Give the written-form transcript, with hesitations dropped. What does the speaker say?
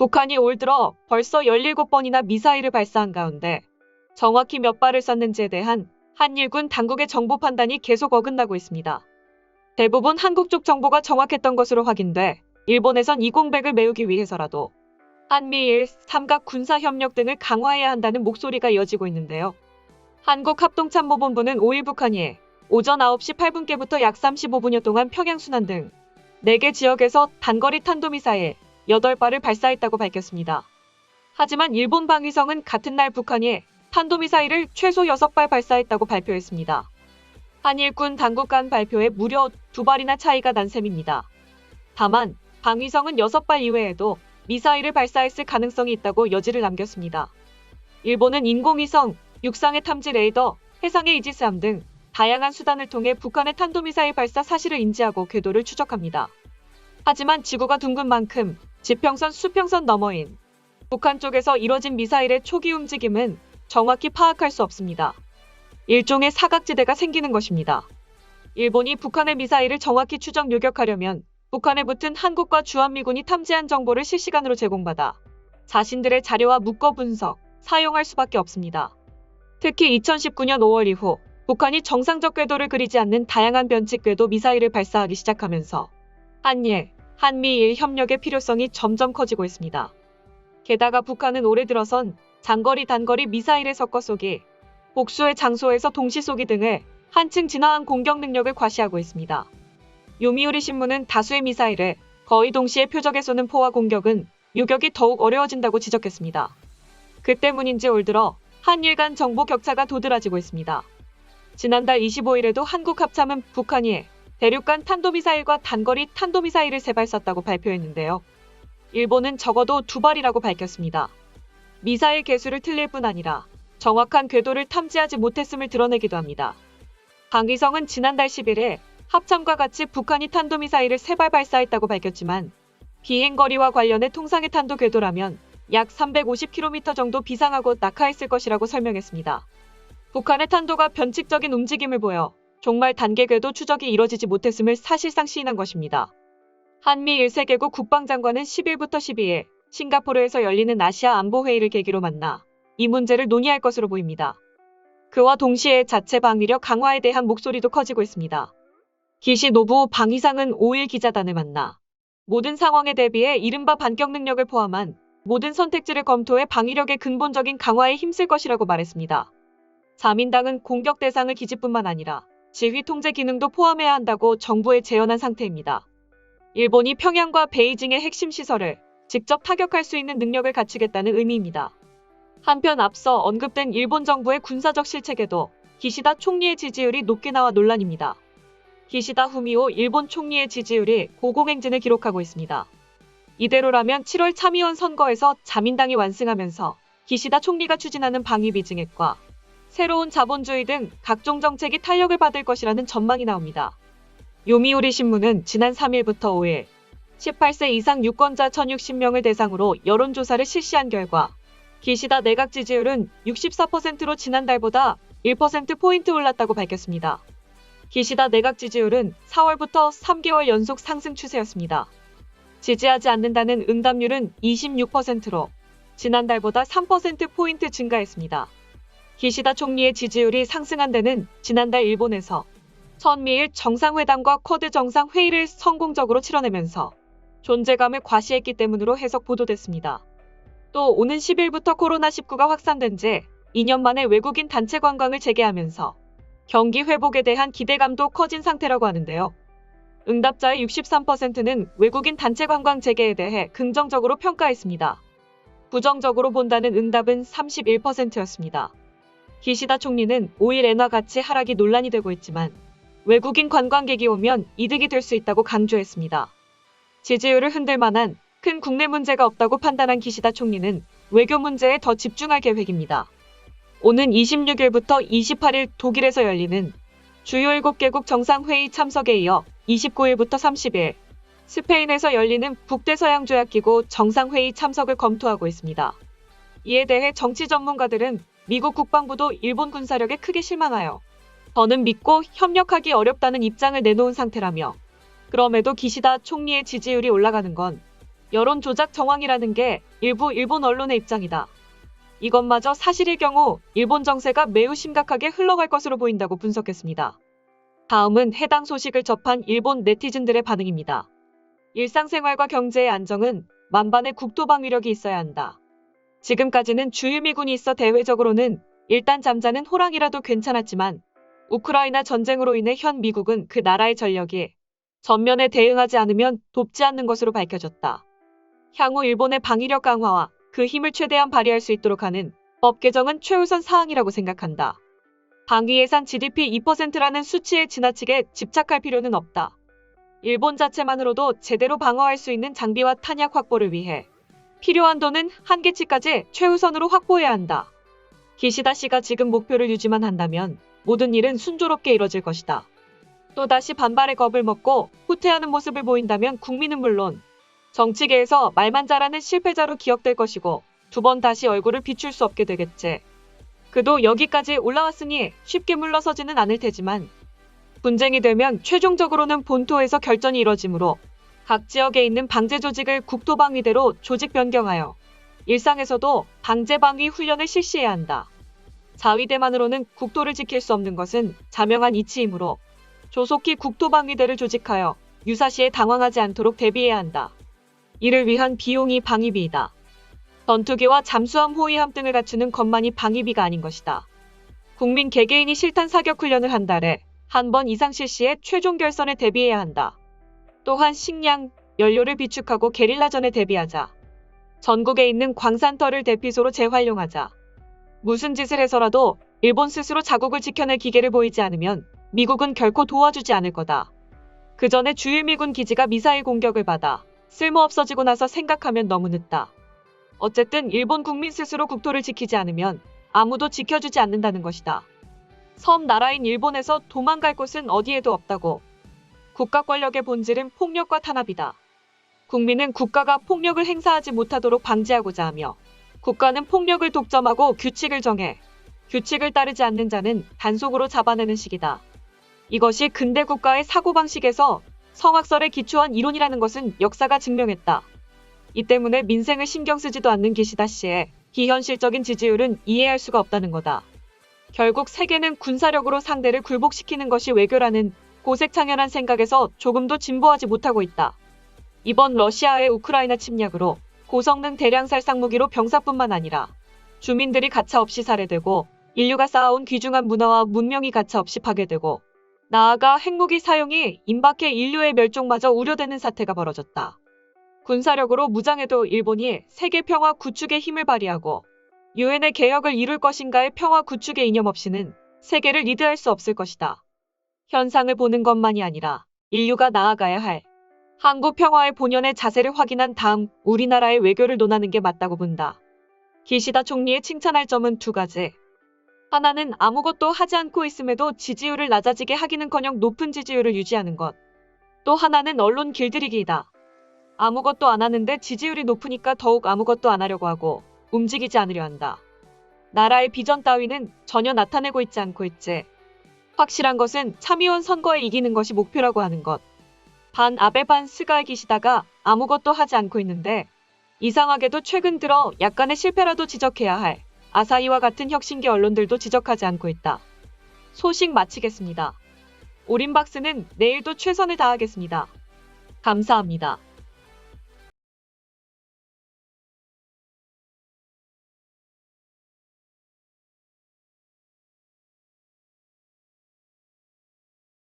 북한이 올 들어 벌써 17번이나 미사일을 발사한 가운데 정확히 몇 발을 쐈는지에 대한 한일군 당국의 정보 판단이 계속 어긋나고 있습니다. 대부분 한국 쪽 정보가 정확했던 것으로 확인돼 일본에선 이 공백을 메우기 위해서라도 한미일 삼각 군사협력 등을 강화해야 한다는 목소리가 이어지고 있는데요. 한국합동참모본부는 5일 북한이 오전 9시 8분께부터 약 35분여 동안 평양 순환 등 4개 지역에서 단거리 탄도미사일 8발을 발사했다고 밝혔습니다. 하지만 일본 방위성은 같은 날 북한이 탄도미사일을 최소 6발 발사했다고 발표했습니다. 한일군 당국 간 발표에 무려 2발이나 차이가 난 셈입니다. 다만 방위성은 6발 이외에도 미사일을 발사했을 가능성이 있다고 여지를 남겼습니다. 일본은 인공위성, 육상의 탐지 레이더, 해상의 이지스함 등 다양한 수단을 통해 북한의 탄도미사일 발사 사실을 인지하고 궤도를 추적합니다. 하지만 지구가 둥근 만큼 지평선, 수평선 너머인 북한 쪽에서 이뤄진 미사일의 초기 움직임은 정확히 파악할 수 없습니다. 일종의 사각지대가 생기는 것입니다. 일본이 북한의 미사일을 정확히 추적 요격하려면 북한에 붙은 한국과 주한미군이 탐지한 정보를 실시간으로 제공받아 자신들의 자료와 묶어 분석, 사용할 수밖에 없습니다. 특히 2019년 5월 이후 북한이 정상적 궤도를 그리지 않는 다양한 변칙 궤도 미사일을 발사하기 시작하면서 한미일 협력의 필요성이 점점 커지고 있습니다. 게다가 북한은 올해 들어선 장거리 단거리 미사일의 섞어 쏘기, 복수의 장소에서 동시 쏘기 등을 한층 진화한 공격 능력을 과시하고 있습니다. 요미우리 신문은 다수의 미사일을 거의 동시에 표적에 쏘는 포화 공격은 요격이 더욱 어려워진다고 지적했습니다. 그 때문인지 올 들어 한일 간 정보 격차가 도드라지고 있습니다. 지난달 25일에도 한국 합참은 북한이 대륙간 탄도미사일과 단거리 탄도미사일을 3발 쐈다고 발표했는데요. 일본은 적어도 2발이라고 밝혔습니다. 미사일 개수를 틀릴 뿐 아니라 정확한 궤도를 탐지하지 못했음을 드러내기도 합니다. 방위성은 지난달 10일에 합참과 같이 북한이 탄도미사일을 3발 발사했다고 밝혔지만 비행거리와 관련해 통상의 탄도 궤도라면 약 350km 정도 비상하고 낙하했을 것이라고 설명했습니다. 북한의 탄도가 변칙적인 움직임을 보여 종말 단계 궤도 추적이 이뤄지지 못했음을 사실상 시인한 것입니다. 한미일 3개국 국방장관은 10일부터 12일 싱가포르에서 열리는 아시아 안보회의를 계기로 만나 이 문제를 논의할 것으로 보입니다. 그와 동시에 자체 방위력 강화에 대한 목소리도 커지고 있습니다. 기시 노부오 방위상은 5일 기자단을 만나 모든 상황에 대비해 이른바 반격 능력을 포함한 모든 선택지를 검토해 방위력의 근본적인 강화에 힘쓸 것이라고 말했습니다. 자민당은 공격 대상을 기지뿐만 아니라 지휘 통제 기능도 포함해야 한다고 정부에 제언한 상태입니다. 일본이 평양과 베이징의 핵심 시설을 직접 타격할 수 있는 능력을 갖추겠다는 의미입니다. 한편 앞서 언급된 일본 정부의 군사적 실책에도 기시다 총리의 지지율이 높게 나와 논란입니다. 기시다 후미오 일본 총리의 지지율이 고공행진을 기록하고 있습니다. 이대로라면 7월 참의원 선거에서 자민당이 완승하면서 기시다 총리가 추진하는 방위비 증액과 새로운 자본주의 등 각종 정책이 탄력을 받을 것이라는 전망이 나옵니다. 요미우리 신문은 지난 3일부터 5일 18세 이상 유권자 1,060명을 대상으로 여론조사를 실시한 결과 기시다 내각 지지율은 64%로 지난달보다 1%포인트 올랐다고 밝혔습니다. 기시다 내각 지지율은 4월부터 3개월 연속 상승 추세였습니다. 지지하지 않는다는 응답률은 26%로 지난달보다 3%포인트 증가했습니다. 기시다 총리의 지지율이 상승한 데는 지난달 일본에서 선미일 정상회담과 쿼드 정상회의를 성공적으로 치러내면서 존재감을 과시했기 때문으로 해석 보도됐습니다. 또 오는 10일부터 코로나19가 확산된 지 2년 만에 외국인 단체 관광을 재개하면서 경기 회복에 대한 기대감도 커진 상태라고 하는데요. 응답자의 63%는 외국인 단체 관광 재개에 대해 긍정적으로 평가했습니다. 부정적으로 본다는 응답은 31%였습니다. 기시다 총리는 5일 엔화 가치 하락이 논란이 되고 있지만 외국인 관광객이 오면 이득이 될 수 있다고 강조했습니다. 지지율을 흔들 만한 큰 국내 문제가 없다고 판단한 기시다 총리는 외교 문제에 더 집중할 계획입니다. 오는 26일부터 28일 독일에서 열리는 주요 7개국 정상회의 참석에 이어 29일부터 30일 스페인에서 열리는 북대서양조약기구 정상회의 참석을 검토하고 있습니다. 이에 대해 정치 전문가들은 미국 국방부도 일본 군사력에 크게 실망하여 더는 믿고 협력하기 어렵다는 입장을 내놓은 상태라며 그럼에도 기시다 총리의 지지율이 올라가는 건 여론 조작 정황이라는 게 일부 일본 언론의 입장이다. 이것마저 사실일 경우 일본 정세가 매우 심각하게 흘러갈 것으로 보인다고 분석했습니다. 다음은 해당 소식을 접한 일본 네티즌들의 반응입니다. 일상생활과 경제의 안정은 만반의 국토방위력이 있어야 한다. 지금까지는 주일미군이 있어 대외적으로는 일단 잠자는 호랑이라도 괜찮았지만 우크라이나 전쟁으로 인해 현 미국은 그 나라의 전력이 전면에 대응하지 않으면 돕지 않는 것으로 밝혀졌다. 향후 일본의 방위력 강화와 그 힘을 최대한 발휘할 수 있도록 하는 법 개정은 최우선 사항이라고 생각한다. 방위 예산 GDP 2%라는 수치에 지나치게 집착할 필요는 없다. 일본 자체만으로도 제대로 방어할 수 있는 장비와 탄약 확보를 위해 필요한 돈은 한계치까지 최우선으로 확보해야 한다. 기시다 씨가 지금 목표를 유지만 한다면 모든 일은 순조롭게 이뤄질 것이다. 또다시 반발의 겁을 먹고 후퇴하는 모습을 보인다면 국민은 물론 정치계에서 말만 잘하는 실패자로 기억될 것이고 두 번 다시 얼굴을 비출 수 없게 되겠지. 그도 여기까지 올라왔으니 쉽게 물러서지는 않을 테지만 분쟁이 되면 최종적으로는 본토에서 결전이 이뤄지므로 각 지역에 있는 방제 조직을 국토방위대로 조직 변경하여 일상에서도 방제방위 훈련을 실시해야 한다. 자위대만으로는 국토를 지킬 수 없는 것은 자명한 이치이므로 조속히 국토방위대를 조직하여 유사시에 당황하지 않도록 대비해야 한다. 이를 위한 비용이 방위비이다. 전투기와 잠수함 호위함 등을 갖추는 것만이 방위비가 아닌 것이다. 국민 개개인이 실탄 사격 훈련을 한 달에 한 번 이상 실시해 최종 결선에 대비해야 한다. 또한 식량, 연료를 비축하고 게릴라전에 대비하자. 전국에 있는 광산터를 대피소로 재활용하자. 무슨 짓을 해서라도 일본 스스로 자국을 지켜낼 기계를 보이지 않으면 미국은 결코 도와주지 않을 거다. 그 전에 주일미군 기지가 미사일 공격을 받아 쓸모없어지고 나서 생각하면 너무 늦다. 어쨌든 일본 국민 스스로 국토를 지키지 않으면 아무도 지켜주지 않는다는 것이다. 섬 나라인 일본에서 도망갈 곳은 어디에도 없다고. 국가 권력의 본질은 폭력과 탄압이다. 국민은 국가가 폭력을 행사하지 못하도록 방지하고자 하며 국가는 폭력을 독점하고 규칙을 정해 규칙을 따르지 않는 자는 단속으로 잡아내는 식이다. 이것이 근대 국가의 사고방식에서 성악설에 기초한 이론이라는 것은 역사가 증명했다. 이 때문에 민생을 신경 쓰지도 않는 기시다 씨의 비현실적인 지지율은 이해할 수가 없다는 거다. 결국 세계는 군사력으로 상대를 굴복시키는 것이 외교라는 고색창연한 생각에서 조금도 진보하지 못하고 있다. 이번 러시아의 우크라이나 침략으로 고성능 대량 살상 무기로 병사뿐만 아니라 주민들이 가차없이 살해되고 인류가 쌓아온 귀중한 문화와 문명이 가차없이 파괴되고 나아가 핵무기 사용이 임박해 인류의 멸종마저 우려되는 사태가 벌어졌다. 군사력으로 무장해도 일본이 세계 평화 구축에 힘을 발휘하고 유엔의 개혁을 이룰 것인가의 평화 구축의 이념 없이는 세계를 리드할 수 없을 것이다. 현상을 보는 것만이 아니라 인류가 나아가야 할 한국 평화의 본연의 자세를 확인한 다음 우리나라의 외교를 논하는 게 맞다고 본다. 기시다 총리의 칭찬할 점은 두 가지. 하나는 아무것도 하지 않고 있음에도 지지율을 낮아지게 하기는커녕 높은 지지율을 유지하는 것. 또 하나는 언론 길들이기이다. 아무것도 안 하는데 지지율이 높으니까 더욱 아무것도 안 하려고 하고 움직이지 않으려 한다. 나라의 비전 따위는 전혀 나타내고 있지 않고 있지. 확실한 것은 참의원 선거에 이기는 것이 목표라고 하는 것. 반 아베 반 스가의 기시다가 아무것도 하지 않고 있는데 이상하게도 최근 들어 약간의 실패라도 지적해야 할 아사히와 같은 혁신계 언론들도 지적하지 않고 있다. 소식 마치겠습니다. 오림박스는 내일도 최선을 다하겠습니다. 감사합니다.